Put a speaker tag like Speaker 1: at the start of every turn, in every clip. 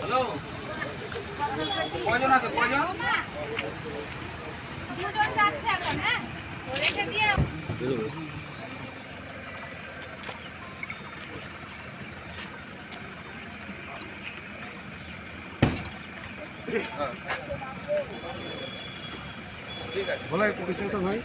Speaker 1: Hello, কয়জন আছে? কয়জন? দুজন যাচ্ছে এখন। হ্যাঁ, রেখে দিয়ে ঠিক আছে। বলাই পরিচয় তো ভাই।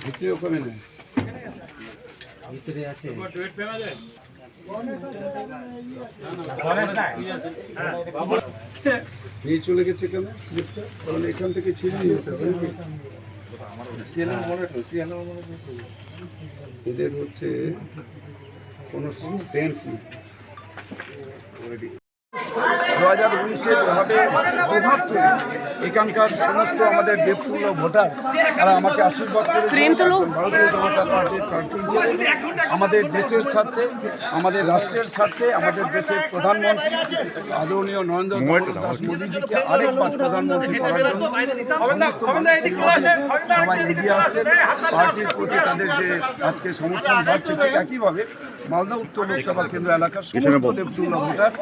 Speaker 1: ভিতরে ওখানে না, ভিতরে আছে। নিয়ে চলে গেছে কেন স্লিপটা? কারণ এখান থেকে ছিঁড়ে নিয়ে যেতে হবে। এদের হচ্ছে কোনো সেন্স নেই। 2019-এ যেভাবে প্রভাব ফেলে এখানকার সমস্ত আমাদের দেবতুল্য ভোটার তারা আমাকে আশীর্বাদ করেছেন ভারতীয় জনতা পার্টির প্রার্থী হিসেবে আমাদের দেশের স্বার্থে, আমাদের রাষ্ট্রের স্বার্থে, আমাদের দেশের প্রধানমন্ত্রী আদরণীয় নরেন্দ্র দাস মোদীজিকে আরেকবার প্রধানমন্ত্রী করার জন্য সমস্ত সবাই এগিয়ে আসছেন। পার্টির প্রতি তাদের যে আজকে সমর্থন বাড়ছে, ঠিক একইভাবে মালদা উত্তর লোকসভা কেন্দ্র এলাকার সমস্ত দেবতুল্য ভোটার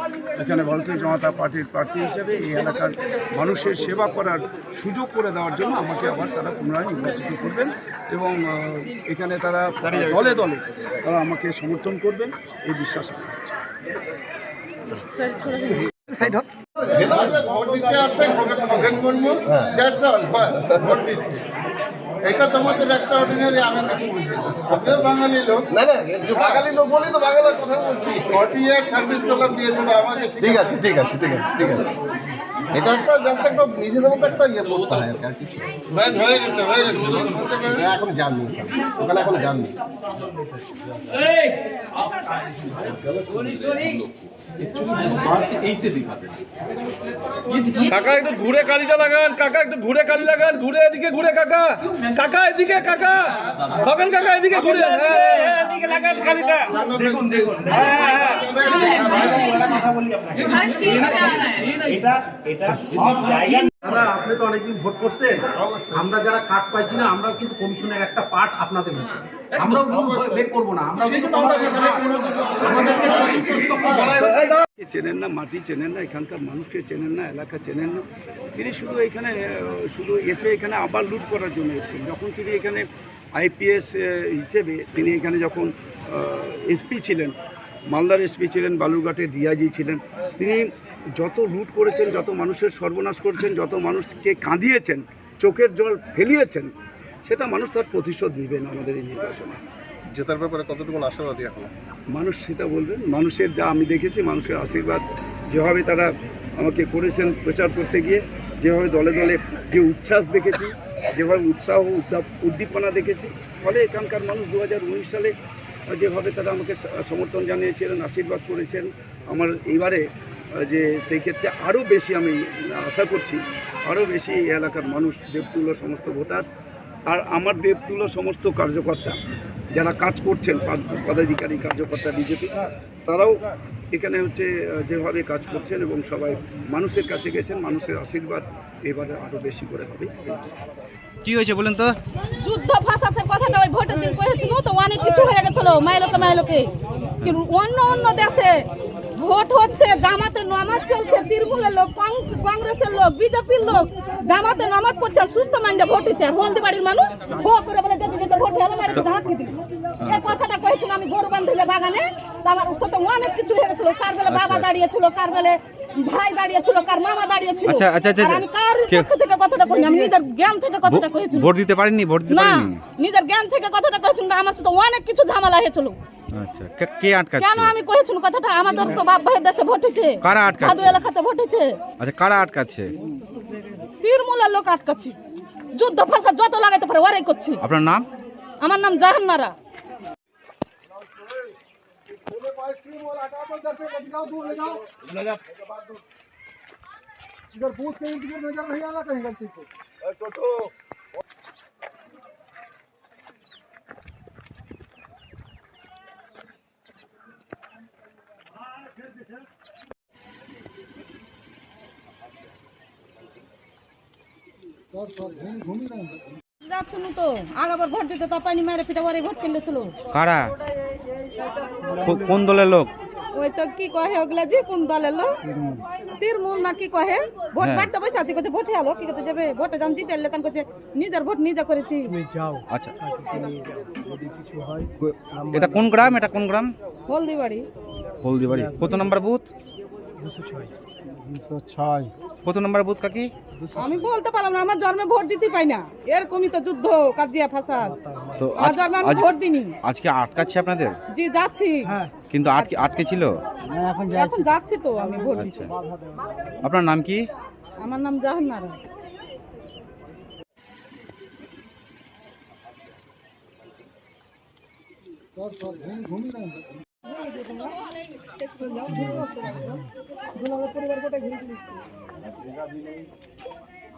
Speaker 1: এখানে ভারতীয় জনতা পার্টির প্রার্থী হিসেবে এই এলাকার মানুষের সেবা করার সুযোগ করে দেওয়ার জন্য আমাকে আবার তারা পুনরায় নির্বাচিত করবেন এবং এখানে তারা দলে দলে তারা আমাকে সমর্থন করবেন এই বিশ্বাস আমি রাখছি।
Speaker 2: ভোট দিতে আসছে Khagen Murmu, that's all, vote দিচ্ছে। এটা তোমাদের এক্সট্রা অর্ডিনারি, আমি কিছু বুঝি না। আমিও বাঙালি লোক,
Speaker 3: না না বাঙালি লোক বলি তো বাংলার কথা বলছি।
Speaker 2: 40 ইয়ার সার্ভিস করলাম, দিয়েছিল আমাকে।
Speaker 3: ঠিক আছে ঠিক আছে ঠিক আছে ঠিক আছে, এটা একটা জাস্ট একটা নিজেদের মতো একটা ইয়ে করতে হয় আর কিছু।
Speaker 2: ব্যাস হয়ে গেছে, হয়ে গেছে।
Speaker 3: এখন জাননি ওখানে, এখন জাননি।
Speaker 4: কাকা একটু ঘুরে কালিটা লাগান, কাকা একটু ঘুরে কালি লাগান, ঘুরে এদিকে ঘুরে কাকা, কাকা এদিকে, কাকা খগেন কাকা এদিকে ঘুরে, এদিকে লাগান কালিটা। দেখুন দেখুন,
Speaker 5: এটা সব জায়গা। দাদা আপনি তো অনেকদিন ভোট করছেন, আমরা যারা কার্ড পাইছি না আমরাও কিন্তু কমিশনের একটা পার্ট আপনাদের মতো, আমরাও বেক করবো না, আমরাও কিন্তু আমাদেরকে
Speaker 4: চেনেন না, মাটি চেনেন না, এখানকার মানুষকে চেনেন না, এলাকা চেনেন না। তিনি শুধু এখানে শুধু এসে এখানে আবার লুট করার জন্য এসেছেন। যখন তিনি এখানে আইপিএস হিসেবে তিনি এখানে যখন এসপি ছিলেন, মালদার এসপি ছিলেন, বালুরঘাটের ডিআইজি ছিলেন, তিনি যত লুট করেছেন, যত মানুষের সর্বনাশ করেছেন, যত মানুষকে কাঁদিয়েছেন, চোখের জল ফেলিয়েছেন, সেটা মানুষ তার প্রতিশোধ নেবেন আমাদের এই নির্বাচনে।
Speaker 3: জেতার ব্যাপারে কতটুকু আশাবাদী এখন?
Speaker 4: মানুষ সেটা বলবেন। মানুষের যা আমি দেখেছি, মানুষের আশীর্বাদ যেভাবে তারা আমাকে করেছেন প্রচার করতে গিয়ে, যেভাবে দলে দলে যে উচ্ছ্বাস দেখেছি, যেভাবে উৎসাহ উদ্দীপনা দেখেছি, ফলে এখানকার মানুষ 2019 সালে যেভাবে তারা আমাকে সমর্থন জানিয়েছিলেন, আশীর্বাদ করেছেন, আমার এইবারে যে সেই ক্ষেত্রে আরও বেশি আমি আশা করছি, আরও বেশি এই এলাকার মানুষ, দেবতুল্য সমস্ত ভোটার আর আমার দেবতুল্য সমস্ত কার্যকর্তা যারা কাজ করছেন, পদাধিকারী কার্যকর্তা বিজেপি, তারাও এখানে হচ্ছে যেভাবে কাজ করছেন এবং সবাই মানুষের কাছে গেছেন, মানুষের আশীর্বাদ এবারে আরও বেশি করে হবে।
Speaker 6: কি হয়েছে বলেন তো?
Speaker 7: যুদ্ধ ভাষাতে কথাটা ওই ভোটের দিন করেছিল তো অনেক কিছু হয়ে গেছিল মাইলোকে কিন্তু অন্য দেশে ভোট হচ্ছে, জামাতে নামাজ চলছে, তৃণমূলের লোক, কংগ্রেসের লোক, বিজেপির লোক জামাতে নামাজ পড়ছে, সুস্থ মাইন্ডে ভোট হচ্ছে। হলদিবাড়ির মানুষ ভো করে বলে যেতে ভোট হলো মারি ঝাঁকি দিল। এই কথাটা কয়েছিল আমি গরু বান্ধে বাগানে, আমার সাথে অনেক কিছু হয়ে গেছিল। কার বেলে বাবা দাঁড়িয়েছিল, কার বেলে ভাই দাঁড়িয়েছিল, কার মামা দাঁড়িয়েছিল। আমি কার পক্ষ থেকে কথাটা কইনি, আমি নিজের জ্ঞান থেকে কথাটা কইছি।
Speaker 6: ভোট দিতে পারেননি? ভোট দিতে পারেননি?
Speaker 7: নিজের জ্ঞান থেকে কথাটা কইছি। আমার সাথে অনেক কিছু ঝামেলা হয়েছিল।
Speaker 6: আচ্ছা, কে আটকাচ্ছে?
Speaker 7: কেন আমি কইছি কথাটা? আমাদের তো বাপ ভাই দেশে ভোট হয়েছে।
Speaker 6: কারা আটকাচ্ছে?
Speaker 7: সাধু এলাকাতে ভোট হয়েছে।
Speaker 6: আচ্ছা, কারা আটকাচ্ছে?
Speaker 7: তৃণমূলের লোক আটকাচ্ছে। যুদ্ধ ভাষা যত লাগাতে পারে ওরাই করছে।
Speaker 6: আপনার নাম?
Speaker 7: আমার নাম জাহান্নারা।
Speaker 2: इधर बूथ कहीं नजर नहीं आ रहा, कहीं गलती से।
Speaker 7: যাচ্ছিল তো আগাবার ভোট দিতে তা পানি মেরে পিটা বারে ভোট কিনলেছিল।
Speaker 6: কারা কোন দলের লোক?
Speaker 7: ওই তো কি কহে ওগুলা যে কোন দলের লোক তৃণমূল না কি কহে ভোট বাড়তে বসে আছে কোথায় ভোটে আলো কি করতে যাবে ভোটে যখন জিতে এলে তখন নিজের ভোট নিজে করেছি।
Speaker 6: আচ্ছা এটা কোন গ্রাম? এটা কোন গ্রাম?
Speaker 7: হলদিবাড়ি।
Speaker 6: হলদিবাড়ি। কত নম্বর বুথ? 206। কত নম্বর বুথ কাকি?
Speaker 7: আমি বলতে পারলাম না, আমার জন্মে ভোট দিতে পাই না, এরকমই তো যুদ্ধ কাজিয়া ফাসাদ।
Speaker 6: তো
Speaker 7: আমার জন্মে আমি ভোট দিইনি।
Speaker 6: আজকে আটকাচ্ছে আপনাদের?
Speaker 7: জি যাচ্ছি,
Speaker 6: কিন্তু আটকে ছিল?
Speaker 7: এখন যাচ্ছি তো আমি ভোট দিতে।
Speaker 6: আপনার নাম কি?
Speaker 7: আমার নাম জাহানারা।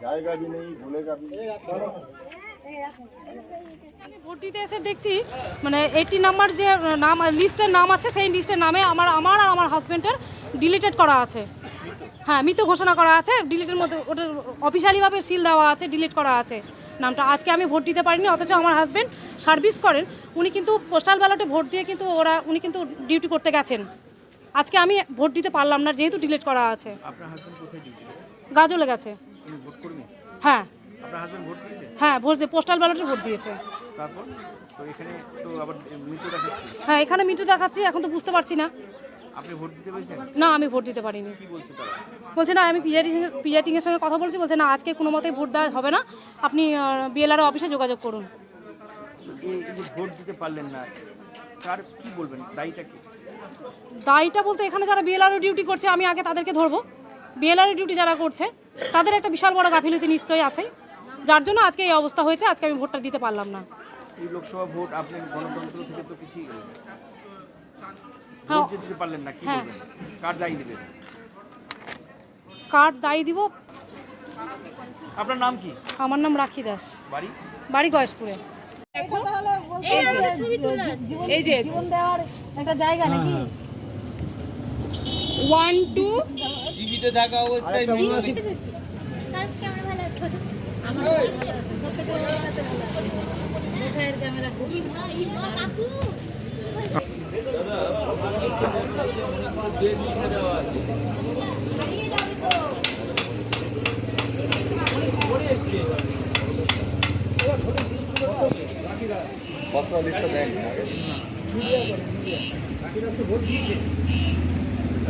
Speaker 2: জায়গা भी नहीं भूलेगा भी
Speaker 8: ভোট দিতে এসে দেখছি মানে 80 নাম্বার যে নাম লিস্টের নাম আছে সেই লিস্টের নামে আমার আর আমার হাজবেন্ডের ডিলিটেড করা আছে। হ্যাঁ, মৃত ঘোষণা করা আছে, ডিলিটের মধ্যে ওটা অফিসিয়ালিভাবে সিল দেওয়া আছে, ডিলিট করা আছে নামটা। আজকে আমি ভোট দিতে পারিনি, অথচ আমার হাজবেন্ড সার্ভিস করেন, উনি কিন্তু পোস্টাল ব্যালটে ভোট দিয়ে কিন্তু উনি কিন্তু ডিউটি করতে গেছেন। আজকে আমি ভোট দিতে পারলাম না যেহেতু ডিলিট করা আছে। গাজলে গেছে। হ্যাঁ হ্যাঁ, ভোট দিয়ে পোস্টাল ব্যালটে ভোট দিয়েছে। হ্যাঁ, এখানে মৃত্যু দেখাচ্ছি, এখন তো বুঝতে পারছি না। না, আমি ভোট দিতে পারিনি। বলছে না, আমি পিআইটিং এর সঙ্গে কথা বলছি, বলছে না আজকে কোনো মতেই ভোট দেওয়া হবে না, আপনি বিএলআর অফিসে যোগাযোগ করুন।
Speaker 4: ভোট দিতে পারলেন না, কার কি বলবেন, দায়ীটা কি?
Speaker 8: দায়ীটা বলতে এখানে যারা বিএলআর ডিউটি করছে আমি আগে তাদেরকে ধরবো। বিএলআর ডিউটি যারা করছে তাদের একটা বিশাল বড় গাফিলতি নিশ্চয়ই আছে, যার জন্য আজকে এই অবস্থা হয়েছে। আজকে আমি ভোটটা দিতে পারলাম না।
Speaker 4: এই লোকসভা ভোট আপনি গণতন্ত্র থেকে তো কিছু
Speaker 8: হ্যাঁ
Speaker 4: দিতে পারলেন না, কি
Speaker 8: হ্যাঁ,
Speaker 4: বলবেন, কার দায়ী দেবেন?
Speaker 8: কার দায়ী দিব?
Speaker 4: আপনার নাম কি?
Speaker 8: আমার নাম রাখি দাস,
Speaker 4: বাড়ি?
Speaker 8: বাড়ি গয়েশপুরে।
Speaker 7: এই যে জীবন দেওয়ার একটা জায়গা নাকি 1 2
Speaker 5: জীবিত থাকা অবস্থায়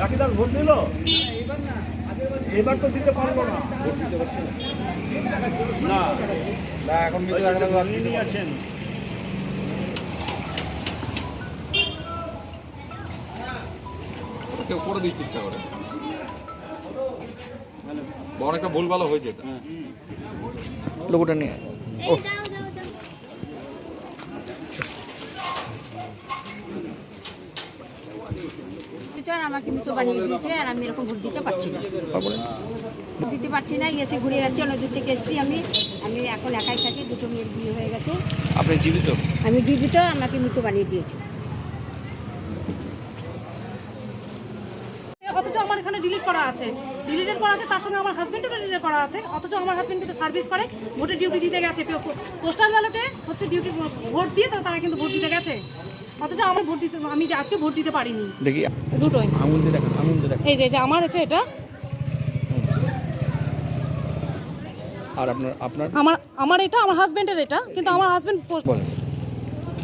Speaker 4: রাখিদাস ভোট দিল? এবার তো দিতে পারবো না। না এখন নিয়ে আছেন।
Speaker 9: কেউ করে দিচ্ছে ইচ্ছা করে, বড় একটা ভুল ভালো হয়েছে।
Speaker 6: লোকটা নিয়ে
Speaker 10: আমাকে মৃত বানিয়ে দিয়েছে আর আমি এরকম ভোট দিতে পারছি না, ভোট দিতে পারছি না। এসে ঘুরে যাচ্ছি, অনেক দূর থেকে এসেছি। আমি এখন একাই থাকি, দুটো মেয়ের বিয়ে হয়ে গেছে।
Speaker 9: আপনি জীবিত?
Speaker 10: আমি জীবিত, আমাকে মৃত বানিয়ে দিয়েছে।
Speaker 8: অথচ আমার এখানে ডিলিট করা আছে, ডিলিটেড করা আছে, তার সঙ্গে আমার হাজবেন্ডও ডিলিট করা আছে। অথচ আমার হাজবেন্ড কিন্তু সার্ভিস করে, ভোটে ডিউটি দিতে গেছে, পোস্টাল ব্যালটে হচ্ছে ডিউটি ভোট দিয়ে তো তারা কিন্তু ভোট দিতে গেছে। অথচ আমার ভোট দিতে, আমি আজকে ভোট দিতে পারিনি।
Speaker 6: দেখি
Speaker 8: দুটোই
Speaker 6: আঙুল দিয়ে দেখেন, আঙুল দিয়ে দেখেন।
Speaker 8: এই যে আমার হচ্ছে এটা,
Speaker 6: আর আপনার
Speaker 8: আমার এটা আমার হাজবেন্ডের এটা, কিন্তু আমার হাজবেন্ড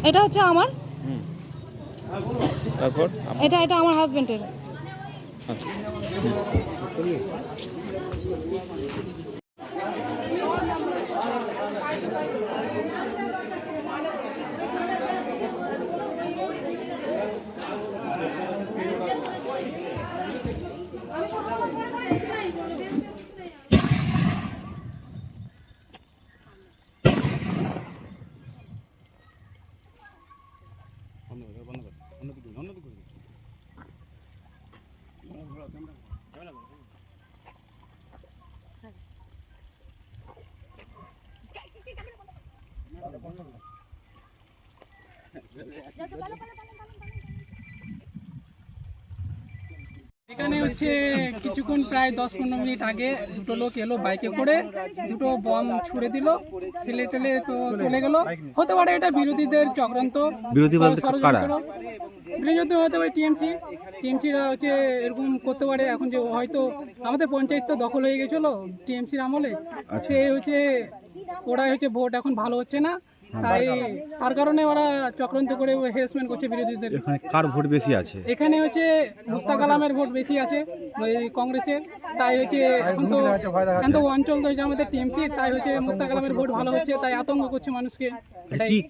Speaker 8: এটা হচ্ছে আমার,
Speaker 6: তারপর
Speaker 8: এটা আমার হাজবেন্ডের।
Speaker 5: এখানে
Speaker 11: হচ্ছে কিছুক্ষণ প্রায় 10-15 মিনিট আগে দুটো লোক এলো বাইকে করে, দুটো বম ছুড়ে দিল, ফেলে টেলে তো চলে গেল। হতে পারে এটা বিরোধীদের চক্রান্ত,
Speaker 6: বিরোধী বলতে কারা?
Speaker 11: বিরোধী হতে পারে টিএমসিরা হচ্ছে এরকম করতে পারে। এখন যে হয়তো আমাদের পঞ্চায়েত তো দখল হয়ে গেছিলো টিএমসির আমলে, সে হচ্ছে ওরা হচ্ছে ভোট এখন ভালো হচ্ছে না, তার কারণে ওরা চক্রান্ত করে হেরাসমেন্ট করছে বিরোধীদের।
Speaker 6: এখানে কার ভোট বেশি আছে?
Speaker 11: এখানে হচ্ছে মুস্তাক আলমের ভোট বেশি আছে ওই কংগ্রেসের, তাই হচ্ছে এখন তো অঞ্চল তো হচ্ছে আমাদের টিএমসি, তাই হচ্ছে মুস্তাক আলমের ভোট ভালো হচ্ছে, তাই আতঙ্ক করছে মানুষকে।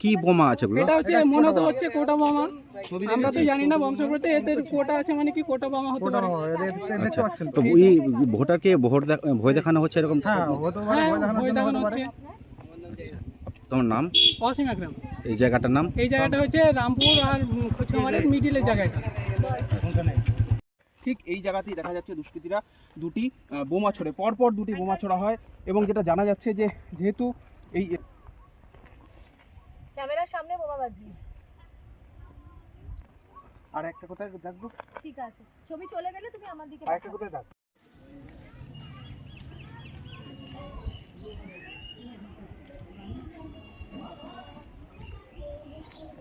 Speaker 6: কি বোমা আছে?
Speaker 11: এটা হচ্ছে মনে তো হচ্ছে কোটা বোমা, আমরা তো জানি না বংশ করতে, এদের কোটা আছে মানে কি কোটা বোমা হতে পারে।
Speaker 6: আচ্ছা, তো এই ভোটারকে ভয় দেখানো হচ্ছে এরকম?
Speaker 11: হ্যাঁ, ভয় দেখানো হচ্ছে।
Speaker 6: তোমার নাম?
Speaker 11: অসীম আকরাম।
Speaker 6: এই জায়গাটার নাম?
Speaker 11: এই জায়গাটা হচ্ছে রামপুর আর খোঁজকামারের মিডিলের জায়গাটা।
Speaker 12: ঠিক এই জায়গাতেই দেখা যাচ্ছে দুষ্কৃতীরা দুটি বোমা ছোড়ে, পরপর দুটি বোমা ছোড়া হয়। এবং যেটা জানা যাচ্ছে যে যেহেতু এই
Speaker 8: ক্যামেরার সামনে বোমাবাজি।
Speaker 12: আর একটা কোথায় দেখবো,
Speaker 8: ঠিক আছে, ছবি চলে গেলে তুমি আমার দিকে
Speaker 12: আর একটা কোথায় দেখ।